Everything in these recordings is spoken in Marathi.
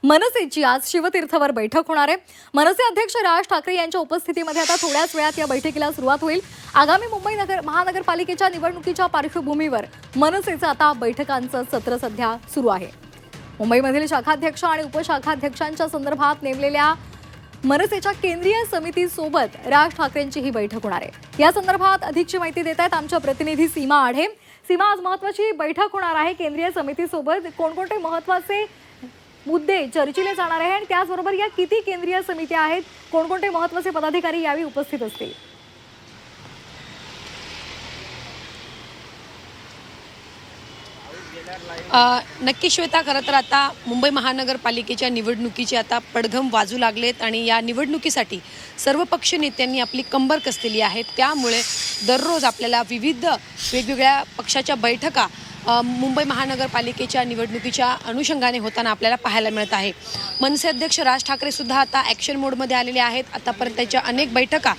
मनसेची आज शिवतीर्थवर बैठक होणार आहे। मनसे अध्यक्ष राज ठाकरे यांच्या उपस्थितीमध्ये आता थोड्याच वेळात या बैठकीला सुरुवात होईल। आगामी मुंबई महानगरपालिकेच्या निवडणुकीच्या पार्श्वभूमीवर मनसेचं आता बैठकांचं सत्र सध्या सुरू आहे। मुंबईमधील शाखाध्यक्ष आणि उपशाखाध्यक्षांच्या संदर्भात नेमलेल्या मनसेच्या केंद्रीय समितीसोबत राज ठाकरेंची ही बैठक होणार आहे। या संदर्भात अधिकची माहिती देत आहेत आमच्या प्रतिनिधी सीमा आढे। सीमा, आज महत्त्वाची बैठक होणार आहे केंद्रीय समितीसोबत, कोणकोणते महत्त्वाचे मुद्दे चर्चिले जाणार आहे आणि त्याचबरोबर या किती केंद्रीय समित्या आहेत, कोणकोणते महत्त्वाचे पदाधिकारी यावेळी उपस्थित असतील? नक्की श्वेता, खरं तर आता मुंबई महानगरपालिकेच्या निवडणुकीचे आता पडघम वाजू लागलेत आणि या निवडणुकीसाठी सर्वपक्षीय नेत्यांनी आपली कंबर कसलेली आहे। त्यामुळे दररोज आपल्याला विविध वेगवेगळ्या पक्षाच्या बैठका मुंबई महानगरपालिकेच्या निवडणुकीच्या अनुषंगाने होताना आपल्याला पाहायला मिळत आहे। मनसे अध्यक्ष राज ठाकरे सुद्धा आता ॲक्शन मोडमध्ये आलेले आहेत। आतापर्यंत त्यांच्या अनेक बैठका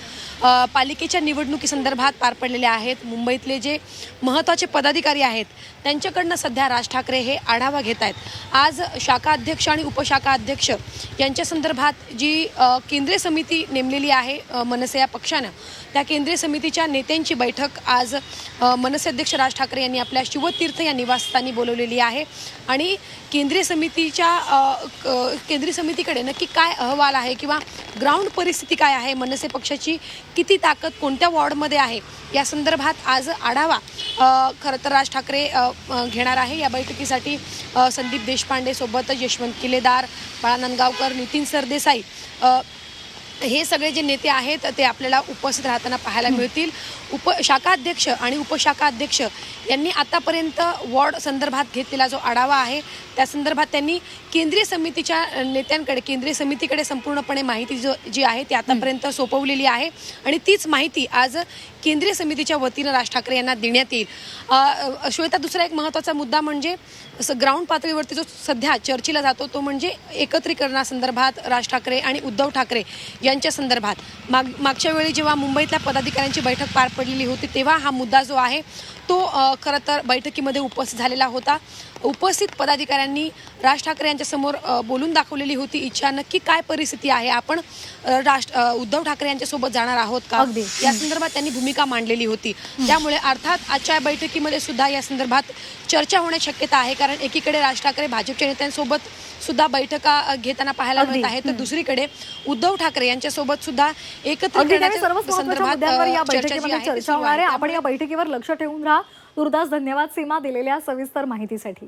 पालिकेच्या निवडणुकीसंदर्भात पार पडलेल्या आहेत। मुंबईतले जे महत्त्वाचे पदाधिकारी आहेत त्यांच्याकडनं सध्या राज ठाकरे हे आढावा घेत आहेत। आज शाखा अध्यक्ष आणि उपशाखा अध्यक्ष यांच्या संदर्भात जी केंद्रीय समिती नेमलेली आहे मनसे या पक्षानं, त्या केंद्रीय समितीच्या नेत्यांची बैठक आज मनसे अध्यक्ष राज ठाकरे यांनी आपल्या शिवतीर्थ या निवासस्थानी बोलवलेली आहे। आणि केंद्रीय समितीकडे नक्की काय अहवाल आहे किंवा ग्राउंड परिस्थिती काय आहे, मनसे पक्षाची किती ताकद कोणत्या वॉर्डमध्ये आहे, या संदर्भात आज आढावा खरं तर राज ठाकरे घेणार आहे। या बैठकीसाठी संदीप देशपांडे सोबतच यशवंत किलेदार, बाळा नांदगावकर, नितीन सरदेसाई हे सगळे जे नेते आहेत ते आपल्याला उपस्थित राहताना पाहायला मिळतील। शाखाध्यक्ष आणि उपशाखा अध्यक्ष यांनी आतापर्यंत वॉर्ड संदर्भात घेतलेला जो आढावा आहे त्या संदर्भात त्यांनी केंद्रीय समितीच्या नेत्यांकडे, केंद्रीय समितीकडे संपूर्णपणे माहिती जी आहे ती आतापर्यंत सोपवलेली आहे आणि तीच माहिती आज केंद्रीय समितीच्या वतीनं राज ठाकरे यांना देण्यात येईल। श्वेता, दुसरा एक महत्त्वाचा मुद्दा म्हणजे ग्राउंड पातळीवरती जो सध्या चर्चेला जातो तो म्हणजे एकत्रीकरणासंदर्भात राज ठाकरे आणि उद्धव ठाकरे यांच्या संदर्भात मागच्या वेळी जेव्हा मुंबईतल्या पदाधिकाऱ्यांची बैठक पार पडलेली होती तेव्हा हा मुद्दा जो आहे तो खरं तर बैठकीमध्ये उपस्थित झालेला होता। उपस्थित पदाधिकाऱ्यांनी राज ठाकरे यांच्यासमोर बोलून दाखवलेली होती इच्छा। नक्की काय परिस्थिती आहे, आपण उद्धव ठाकरे यांच्यासोबत जाणार आहोत का, या संदर्भात त्यांनी भूमिका मांडलेली होती। त्यामुळे अर्थात आजच्या बैठकीमध्ये सुद्धा या संदर्भात चर्चा होण्याची शक्यता आहे, कारण एकीकडे राज ठाकरे भाजपच्या नेत्यांसोबत सुद्धा बैठका घेताना पाहायला मिळत आहेत, तर दुसरीकडे उद्धव ठाकरे यांच्यासोबत सुद्धा एकत्रित चर्चा होणार आहे। आपण या बैठकीवर लक्ष ठेवून राहा। तुर्तास धन्यवाद सीमा, दिलेल्या सविस्तर माहितीसाठी।